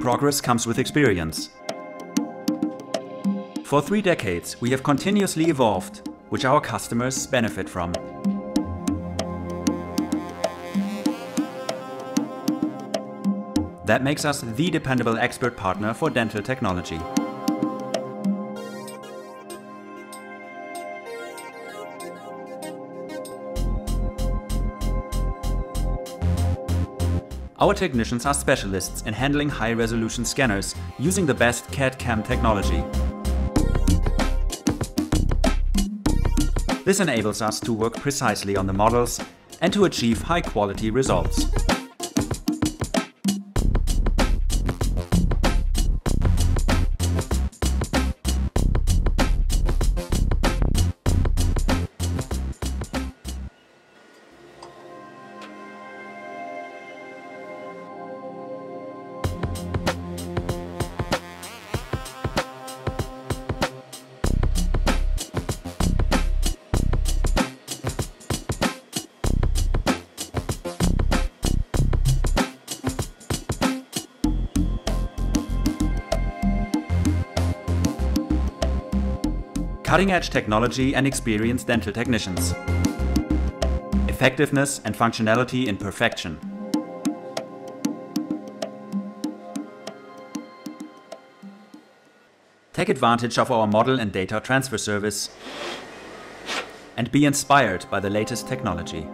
Progress comes with experience. For 3 decades, we have continuously evolved, which our customers benefit from. That makes us the dependable expert partner for dental technology. Our technicians are specialists in handling high-resolution scanners using the best CAD/CAM technology. This enables us to work precisely on the models and to achieve high-quality results. Cutting-edge technology and experienced dental technicians. Effectiveness and functionality in perfection. Take advantage of our model and data transfer service and be inspired by the latest technology.